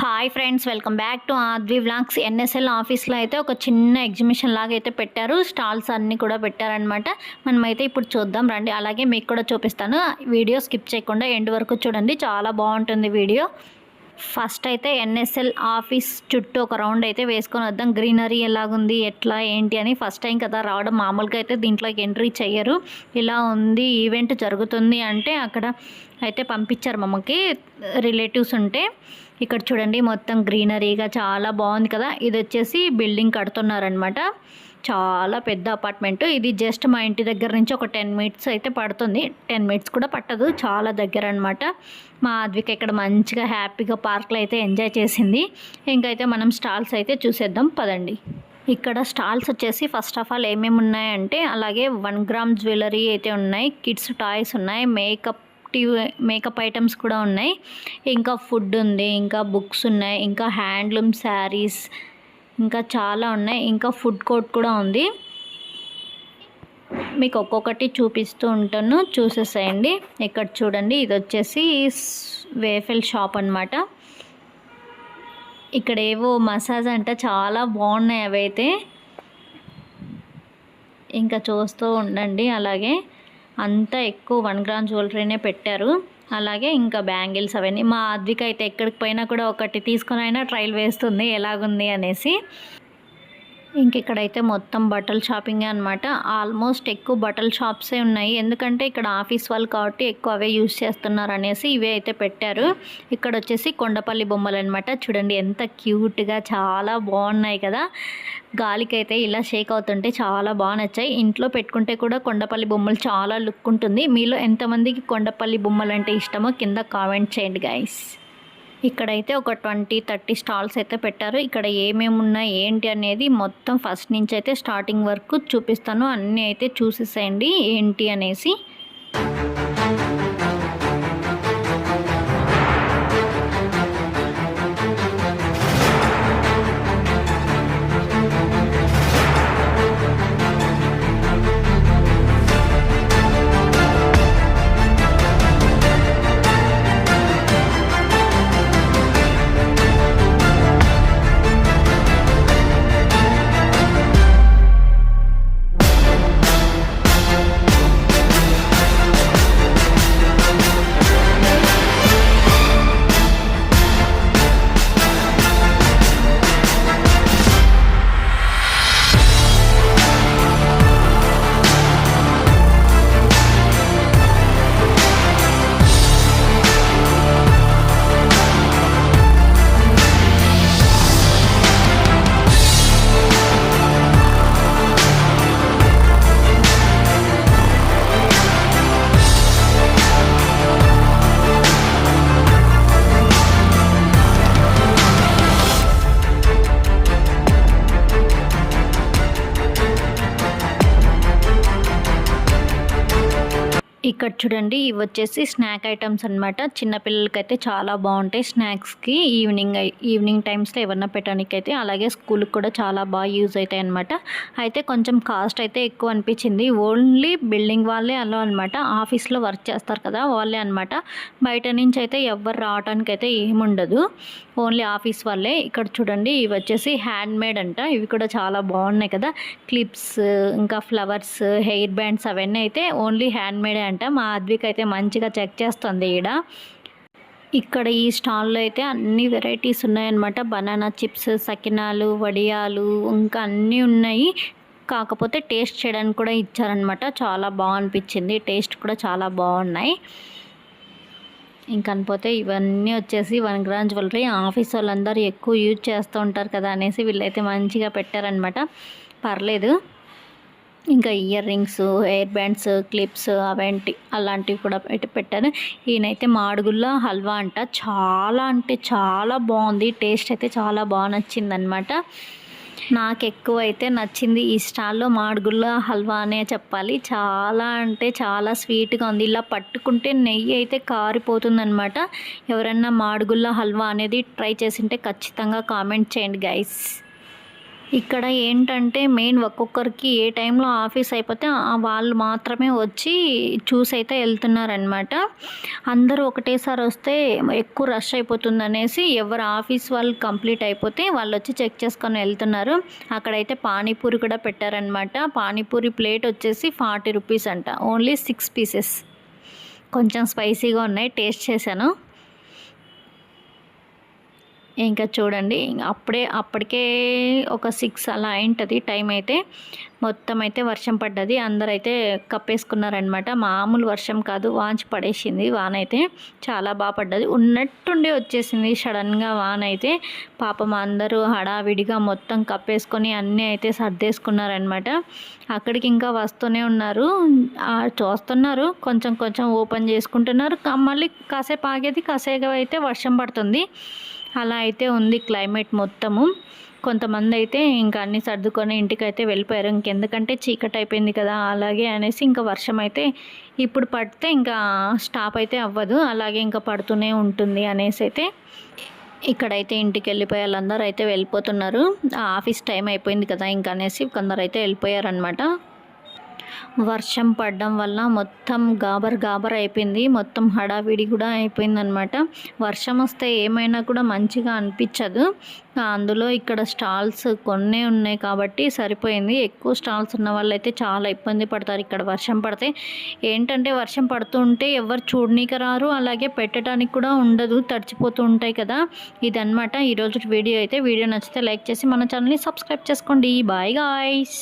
Hi friends, welcome back to Aadvi vlogs. NSL ఆఫీస్లో అయితే ఒక చిన్న ఎగ్జిబిషన్ లాగా అయితే పెట్టారు. స్టాల్స్ అన్నీ కూడా పెట్టారనమాట. మనమైతే ఇప్పుడు చూద్దాం రండి. అలాగే మీకు కూడా చూపిస్తాను. వీడియో స్కిప్ చేయకుండా ఎండ్ వరకు చూడండి, చాలా బాగుంటుంది వీడియో. ఫస్ట్ అయితే ఎన్ఎస్ఎల్ ఆఫీస్ చుట్టూ ఒక రౌండ్ అయితే వేసుకొని వద్దాం. గ్రీనరీ ఎలాగుంది, ఎట్లా ఏంటి అని. ఫస్ట్ టైం కదా రావడం, మామూలుగా అయితే దీంట్లోకి ఎంట్రీ చెయ్యరు. ఇలా ఉంది, ఈవెంట్ జరుగుతుంది అంటే అక్కడ అయితే పంపించారు మమ్మకి, రిలేటివ్స్ ఉంటే. ఇక్కడ చూడండి మొత్తం గ్రీనరీగా చాలా బాగుంది కదా. ఇది వచ్చేసి బిల్డింగ్ కడుతున్నారనమాట. చాలా పెద్ద అపార్ట్మెంట్ ఇది. జస్ట్ మా ఇంటి దగ్గర నుంచి ఒక 10 మినిట్స్ అయితే పడుతుంది. 10 మినిట్స్ కూడా పట్టదు, చాలా దగ్గర అనమాట. మా అద్విక ఇక్కడ మంచిగా హ్యాపీగా పార్క్లో అయితే ఎంజాయ్ చేసింది. ఇంకైతే మనం స్టాల్స్ అయితే చూసేద్దాం పదండి. ఇక్కడ స్టాల్స్ వచ్చేసి ఫస్ట్ ఆఫ్ ఆల్ ఏమేమి ఉన్నాయంటే, అలాగే 1 గ్రామ్ జ్యువెలరీ అయితే ఉన్నాయి, కిడ్స్ టాయ్స్ ఉన్నాయి, మేకప్ ఐటమ్స్ కూడా ఉన్నాయి, ఇంకా ఫుడ్ ఉంది, ఇంకా బుక్స్ ఉన్నాయి, ఇంకా హ్యాండ్లూమ్ శారీస్, ఇంకా చాలా ఉన్నాయి, ఇంకా ఫుడ్ కోర్ట్ కూడా ఉంది. మీకు ఒక్కొక్కటి చూపిస్తూ ఉంటాను, చూసేసేయండి. ఇక్కడ చూడండి, ఇది వచ్చేసి వేఫెల్ షాప్ అనమాట. ఇక్కడ ఏవో మసాజ్ అంట, చాలా బాగున్నాయి అవైతే. ఇంకా చూస్తూ ఉండండి. అలాగే అంతా ఎక్కువ 1 గ్రామ్ జ్యువెలరీనే పెట్టారు. అలాగే ఇంకా బ్యాంగిల్స్ అవన్నీ. మా అద్విక అయితే ఎక్కడికి పోయినా కూడా ఒకటి తీసుకొని అయినా ట్రైల్ వేస్తుంది ఎలాగుంది అనేసి. ఇంక ఇక్కడైతే మొత్తం బట్టల షాపింగే అనమాట. ఆల్మోస్ట్ ఎక్కువ బట్టల షాప్సే ఉన్నాయి, ఎందుకంటే ఇక్కడ ఆఫీస్ వాళ్ళు కాబట్టి ఎక్కువ అవే యూజ్ చేస్తున్నారు అనేసి ఇవే అయితే పెట్టారు. ఇక్కడ వచ్చేసి కొండపల్లి బొమ్మలు అనమాట. చూడండి ఎంత క్యూట్గా, చాలా బాగున్నాయి కదా. గాలికైతే ఇలా షేక్ అవుతుంటే చాలా బాగా నచ్చాయి. ఇంట్లో పెట్టుకుంటే కూడా కొండపల్లి బొమ్మలు చాలా లుక్ ఉంటుంది. మీలో ఎంతమందికి కొండపల్లి బొమ్మలు అంటే ఇష్టమో కింద కామెంట్ చేయండి గైస్. ఇక్కడైతే ఒక 20-30 స్టాల్స్ అయితే పెట్టారు. ఇక్కడ ఏమేమి ఉన్నాయి ఏంటి అనేది మొత్తం ఫస్ట్ నుంచి అయితే స్టార్టింగ్ వరకు చూపిస్తాను. అన్నీ అయితే చూసేసేయండి ఏంటి అనేసి. ఇక్కడ చూడండి, ఇవి వచ్చేసి స్నాక్ ఐటమ్స్ అనమాట. చిన్నపిల్లలకైతే చాలా బాగుంటాయి స్నాక్స్కి. ఈవినింగ్ టైమ్స్లో ఏమన్నా పెట్టడానికి అయితే, అలాగే స్కూల్కి కూడా చాలా బాగా యూజ్ అవుతాయి అనమాట. అయితే కొంచెం కాస్ట్ అయితే ఎక్కువ అనిపించింది. ఓన్లీ బిల్డింగ్ వాళ్ళే అలా అనమాట, ఆఫీస్లో వర్క్ చేస్తారు కదా వాళ్ళే అనమాట. బయట నుంచి అయితే ఎవరు రావడానికి అయితే ఏముండదు, ఓన్లీ ఆఫీస్ వాళ్ళే. ఇక్కడ చూడండి, ఇవి వచ్చేసి హ్యాండ్ మేడ్ అంట. ఇవి కూడా చాలా బాగున్నాయి కదా. క్లిప్స్, ఇంకా ఫ్లవర్స్, హెయిర్ బ్యాండ్స్ అవన్నీ అయితే ఓన్లీ హ్యాండ్ మేడే అంట. మా అద్విక అయితే మంచిగా చెక్ చేస్తుంది ఇక్కడ ఈ స్టాల్లో అయితే అన్ని వెరైటీస్ ఉన్నాయన్నమాట. బనానా చిప్స్, సకినాలు, వడియాలు, ఇంకా అన్నీ ఉన్నాయి. కాకపోతే టేస్ట్ చేయడానికి కూడా ఇచ్చారనమాట. చాలా బాగా అనిపించింది, టేస్ట్ కూడా చాలా బాగున్నాయి. ఇంకనిపోతే ఇవన్నీ వచ్చేసి 1 గ్రామ్ జ్యువెలరీ. ఆఫీస్ వాళ్ళందరూ ఎక్కువ యూజ్ చేస్తూ ఉంటారు కదా అనేసి వీళ్ళైతే మంచిగా పెట్టారనమాట, పర్లేదు. ఇంకా ear rings, hair bands, clips అలాంటివి కూడా పెట్టారు. ఈయనైతే మాడుగుల్ల హల్వా అంట. చాలా అంటే చాలా బాగుంది, టేస్ట్ అయితే చాలా బాగా నచ్చిందనమాట. నాకు ఎక్కువ అయితే నచ్చింది ఈ స్టాల్లో మాడుగుల్ల హల్వా అనే చెప్పాలి. చాలా అంటే చాలా స్వీట్గా ఉంది. ఇలా పట్టుకుంటే నెయ్యి అయితే కారిపోతుందనమాట. ఎవరన్నా మాడుగుల్ల హల్వా అనేది ట్రై చేసింటే ఖచ్చితంగా కామెంట్ చేయండి గైస్. ఇక్కడ ఏంటంటే మెయిన్ ఒక్కొక్కరికి ఏ టైంలో ఆఫీస్ అయిపోతే వాళ్ళు మాత్రమే వచ్చి చూసి అయితే వెళ్తున్నారనమాట. అందరూ ఒకటేసారి వస్తే ఎక్కువ రష్ అయిపోతుందనేసి ఎవరు ఆఫీస్ వాళ్ళు కంప్లీట్ అయిపోతే వాళ్ళు వచ్చి చెక్ చేసుకొని వెళ్తున్నారు. అక్కడైతే పానీపూరి కూడా పెట్టారనమాట. పానీపూరి ప్లేట్ వచ్చేసి 40 రూపీస్ అంట, ఓన్లీ 6 పీసెస్. కొంచెం స్పైసీగా ఉన్నాయి, టేస్ట్ చేశాను. ఇంకా చూడండి, అప్పటికే ఒక 6 అలా అయింటుంది టైం అయితే. మొత్తం అయితే వర్షం పడ్డది, అందరైతే కప్పేసుకున్నారనమాట. మామూలు వర్షం కాదు, వాంచి పడేసింది వాన అయితే. చాలా బాగా పడ్డది, ఉన్నట్టుండి వచ్చేసింది సడన్గా వాన అయితే. పాపం అందరూ హడావిడిగా మొత్తం కప్పేసుకొని అన్నీ అయితే సర్దేసుకున్నారనమాట. అక్కడికి ఇంకా వస్తూనే ఉన్నారు, చూస్తున్నారు, కొంచెం కొంచెం ఓపెన్ చేసుకుంటున్నారు. మళ్ళీ కాసేపు ఆగేది, కాసేపు అయితే వర్షం పడుతుంది. అలా అయితే ఉంది క్లైమేట్ మొత్తము. కొంతమంది అయితే ఇంకా అన్నీ సర్దుకొని ఇంటికైతే వెళ్ళిపోయారు. ఇంకెందుకంటే చీకటి అయిపోయింది కదా, అలాగే అనేసి ఇంకా వర్షం అయితే ఇప్పుడు పడితే ఇంకా స్టాప్ అయితే అవ్వదు, అలాగే ఇంకా పడుతూనే ఉంటుంది అనేసి అయితే ఇక్కడైతే ఇంటికి వెళ్ళిపోయి వాళ్ళందరూ అయితే వెళ్ళిపోతున్నారు. ఆఫీస్ టైం అయిపోయింది కదా ఇంకా అనేసి కొందరు అయితే వెళ్ళిపోయారనమాట. వర్షం పడడం వల్ల మొత్తం గాబర్ అయిపోయింది, మొత్తం హడావిడి కూడా అయిపోయిందనమాట. వర్షం వస్తే ఏమైనా కూడా మంచిగా అనిపించదు. అందులో ఇక్కడ స్టాల్స్ కొన్నే ఉన్నాయి కాబట్టి సరిపోయింది. ఎక్కువ స్టాల్స్ ఉన్న వాళ్ళు అయితే చాలా ఇబ్బంది పడతారు ఇక్కడ వర్షం పడితే. ఏంటంటే వర్షం పడుతుంటే ఎవరు చూడనీకి రారు, అలాగే పెట్టడానికి కూడా ఉండదు, తడిచిపోతూ ఉంటాయి కదా. ఇదన్నమాట ఈరోజు వీడియో అయితే. వీడియో నచ్చితే లైక్ చేసి మన ఛానల్ని సబ్స్క్రైబ్ చేసుకోండి. Bye guys.